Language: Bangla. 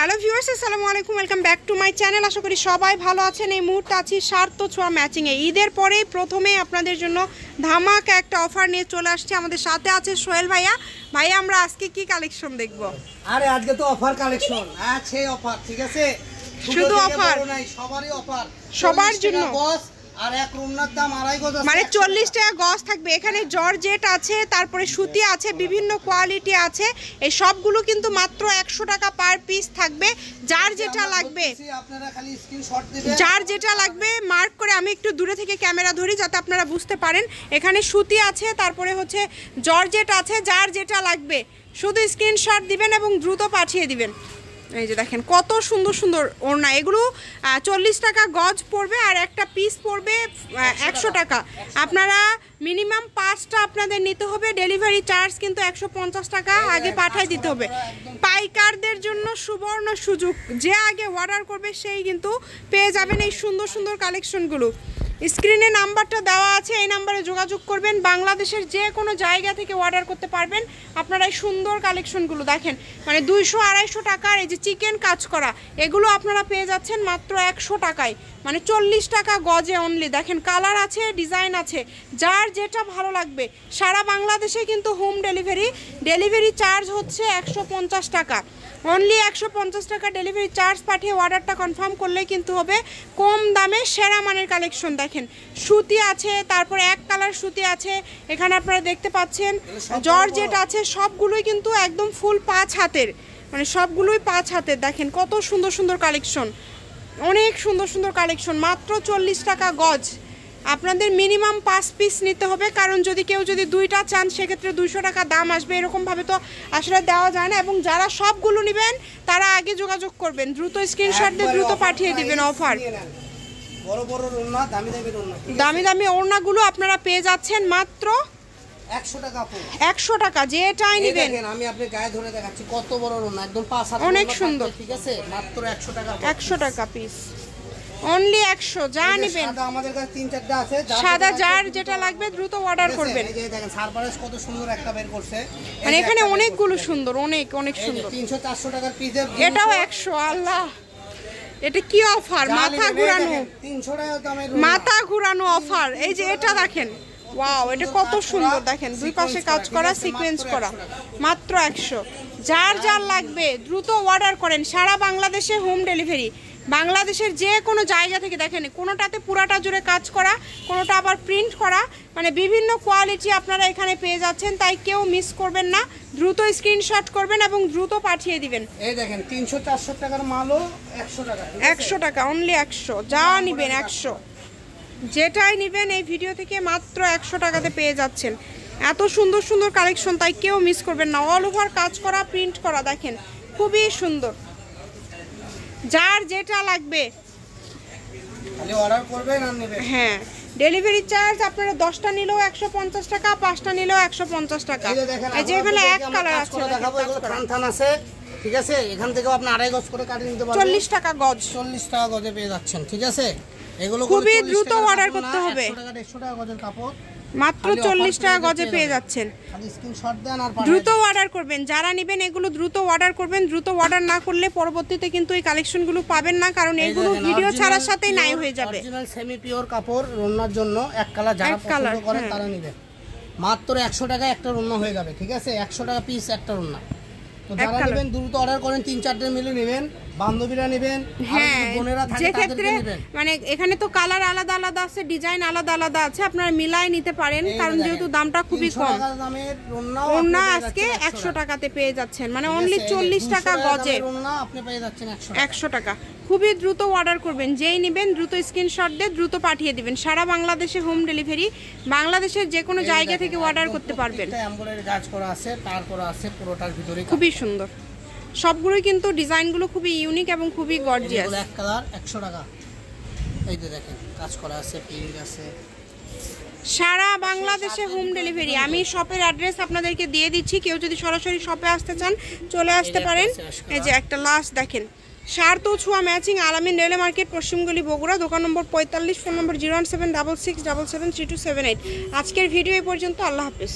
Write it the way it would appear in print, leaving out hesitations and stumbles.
হ্যালো ভিউয়ার্স, আসসালামু আলাইকুম, welcome back to my channel. আশা করি সবাই ভালো আছেন। এই মুহূর্তে আছি সার্থ ছোঁয়া ম্যাচিংয়ে। ঈদের পরেই প্রথমে আপনাদের জন্য ধামাকা একটা অফার নিয়ে চলে আসছে। আমাদের সাথে আছে সোহেল ভাইয়া। ভাইয়া, আমরা আজকে কি কালেকশন দেখব? আরে আজকে তো অফার কালেকশন আছে, অফার ঠিক আছে, শুধু অফার নাই, সবারই অফার, সবার জন্য। আর এক রুমনার দাম 2.5 গজ, মানে 40 টাকা গজ থাকবে। এখানে জর্জেট আছে, তারপরে সুতি আছে, বিভিন্ন কোয়ালিটি আছে। এই সবগুলো কিন্তু মাত্র 100 টাকা পার পিস থাকবে। যার যেটা লাগবে আপনারা খালি স্ক্রিনশট দিবেন, যার যেটা লাগবে মার্ক করে। আমি একটু দূরে থেকে ক্যামেরা ধরি যাতে আপনারা বুঝতে পারেন। এখানে সুতি আছে, তারপরে হচ্ছে জর্জেট আছে। যার যেটা লাগবে শুধু স্ক্রিনশট দিবেন এবং দ্রুত পাঠিয়ে দিবেন। এই যে দেখেন কত সুন্দর সুন্দর ওড়না। এগুলো 40 টাকা গজ পড়বে আর একটা পিস পড়বে 100 টাকা। আপনারা মিনিমাম 5টা আপনাদের নিতে হবে। ডেলিভারি চার্জ কিন্তু 150 টাকা আগে পাঠিয়ে দিতে হবে। পাইকারদের জন্য সুবর্ণ সুযোগ, যে আগে অর্ডার করবে সেই কিন্তু পেয়ে যাবেন এই সুন্দর সুন্দর কালেকশনগুলো। স্ক্রিনে নাম্বারটা দেওয়া আছে, এই নাম্বারে যোগাযোগ করবেন। বাংলাদেশের যে কোনো জায়গা থেকে অর্ডার করতে পারবেন। আপনারা এই সুন্দর কালেকশনগুলো দেখেন, মানে 200-250 টাকার এই যে চিকেন কাজ করা, এগুলো আপনারা পেয়ে যাচ্ছেন মাত্র 100 টাকায়, মানে 40 টাকা গজে অনলি। দেখেন কালার আছে, ডিজাইন আছে, যার যেটা ভালো লাগবে। সারা বাংলাদেশে কিন্তু হোম ডেলিভারি চার্জ হচ্ছে 150 টাকা, অনলি 150 টাকা ডেলিভারি চার্জ পাঠিয়ে অর্ডারটা কনফার্ম করলে কিন্তু হবে কম দামে সেরা মানের কালেকশন। দেখেন সুতি আছে, তারপরে এক কালার সুতি আছে, এখানে আপনারা দেখতে পাচ্ছেন জর্জেট আছে। সবগুলোই কিন্তু একদম ফুল 5 হাতের, মানে সবগুলোই 5 হাতের। দেখেন কত সুন্দর সুন্দর কালেকশন, অনেক সুন্দর সুন্দর কালেকশন। মাত্র 40 টাকা গজ। আপনাদের মিনিমাম 5 পিস নিতে হবে, কারণ কেউ যদি 2টা চান সেক্ষেত্রে 200 টাকা দাম আসবে। এরকমভাবে তো আসলে দেওয়া যায় না। এবং যারা সবগুলো নেবেন তারা আগে যোগাযোগ করবেন, দ্রুত স্ক্রিনশট দিয়ে দ্রুত পাঠিয়ে দিবেন। অফার বড় বড় ওড়না, দামি দামি ওড়না, দামি দামি ওড়নাগুলো আপনারা পেয়ে যাচ্ছেন মাত্র 100 টাকা। 100 টাকা যেটাই নেবেন। আমি আপনাকে গায়ে ধরে দেখাচ্ছি কত বড় ওড়না, একদম 5 হাত, অনেক সুন্দর, ঠিক আছে, মাত্র 100 টাকা। 100 টাকা পিস, অনলি 100। যা নেবেন, সাদা আমাদের কাছে 3-4টা আছে, সাদা যার যেটা লাগবে দ্রুত অর্ডার করবেন। এই যে দেখেন সারপ্রাইজ কত সুন্দর একটা বের করছে, মানে এখানে অনেকগুলো সুন্দর, অনেক অনেক সুন্দর। 300-400 টাকার পিসের, এটাও 100। আল্লাহ, এটা কি অফার! মাথা ঘুরানো, 300 টাকা দামের মাথা ঘুরানো অফার। এই যে এটা দেখেন, ওয়াও, এটা কত সুন্দর। দেখেন দুই পাশে কাজ করা, সিকোয়েন্স করা, মাত্র 100। যার যার লাগবে দ্রুত অর্ডার করেন। সারা বাংলাদেশে হোম ডেলিভারি, বাংলাদেশের যে কোনো জায়গা থেকে। দেখেন কোনোটাতে পুরাটা জুড়ে কাজ করা, কোনোটা আবার প্রিন্ট করা, মানে বিভিন্ন কোয়ালিটি আপনারা এখানে পেয়ে যাচ্ছেন। তাই কেউ মিস করবেন না, দ্রুত স্ক্রিনশট করবেন এবং দ্রুত পাঠিয়ে দিবেন। এই দেখেন 300-400 টাকার মালও 100 টাকা, 100 টাকা, অনলি 100। যা নেবেন 100, যেটাই নেবেন এই ভিডিও থেকে মাত্র 100 টাকাতে পেয়ে যাচ্ছেন। এত সুন্দর সুন্দর কালেকশন, তাই কেউ মিস করবেন না। অল ওভার কাজ করা, প্রিন্ট করা, দেখেন খুবই সুন্দর। যার যেটা লাগবে খালি অর্ডার করবেন আর নেবেন। হ্যাঁ, ডেলিভারি চার্জ আপনারা 10টা নিলেও 150 টাকা, 5টা নিলেও 150 টাকা। এই যে এখানে এক কালার আছে, দেখাবো, এগুলো থান আছে, ঠিক আছে। এখান থেকেও আপনি 2.5 গজ করে কাটিয়ে নিতে পারবেন। 40 টাকা গজ, 40 টাকা গজে পেয়ে যাচ্ছেন, ঠিক আছে। এগুলো খুবই দ্রুত অর্ডার করতে হবে। 100 টাকা গজের কাপড়, মাত্র 40 টাকা গজে পেয়ে যাচ্ছেন। খালি স্ক্রিনশট দেন আর দ্রুত অর্ডার করবেন। যারা নেবেন এগুলো দ্রুত অর্ডার করবেন। দ্রুত অর্ডার না করলে পরবর্তীতে কিন্তু এই কালেকশনগুলো পাবেন না, কারণ এগুলো ভিডিও ছাড়ার সাথেই নাই হয়ে যাবে। অরিজিনাল সেমি পিওর কাপড়, রন্নার জন্য এক কালার যারা পছন্দ করেন তারা নেবেন। মাত্র 100 টাকা একটা রন্না হয়ে যাবে, ঠিক আছে। 100 টাকা পিস একটা রন্না। তো যারা নেবেন দ্রুত অর্ডার করেন, 3-4টে মিলে নেবেন, বান্ধবীরা নেবেন, হ্যাঁ, বোনেরা থাকে যে তাদেরকে ক্ষেত্রে নেবেন। মানে এখানে তো কালার আলাদা আলাদা আছে, ডিজাইন আলাদা আলাদা আছে, আপনারা মিলাই নিতে পারেন, কারণ যেহেতু দামটা খুবই কম। ওড়না আজকে 100 টাকাতে পেয়ে যাচ্ছেন, মানে অনলি 40 টাকা গজে আপনি পেয়ে যাচ্ছেন 100 টাকা। খুবই দ্রুত অর্ডার করবেন, যেই নেবেন দ্রুত স্ক্রিনশট দিয়ে দ্রুত পাঠিয়ে দিবেন। সারা বাংলাদেশে হোম ডেলিভারি, বাংলাদেশের যে কোনো জায়গা থেকে অর্ডার করতে পারবেন। এমব্রয়ডারি কাজ করা আছে, তার করা আছে, পুরোটার ভিতরে খুবই সুন্দর। সবগুলোই কিন্তু ডিজাইনগুলো খুবই ইউনিক এবং খুবই গর্জিয়াস। এক কালার 100 টাকা। এই যে দেখেন কাজ করা আছে, প্রিন্ট আছে, সারা বাংলাদেশে হোম ডেলিভারি। আমি শপের অ্যাড্রেস আপনাদেরকে দিয়ে দিচ্ছি, কেউ যদি সরাসরি শপে আসতে চান চলে আসতে পারেন। এই যে একটা লাস্ট দেখেন, সার্থ ছোঁয়া ম্যাচিং, আলামিন রেলে মার্কেট, পশ্চিমগলি, বগুড়া, দোকান নম্বর 45, ফোন নম্বর 01766773278। আজকের ভিডিও এই পর্যন্ত। আল্লাহ হাফেজ।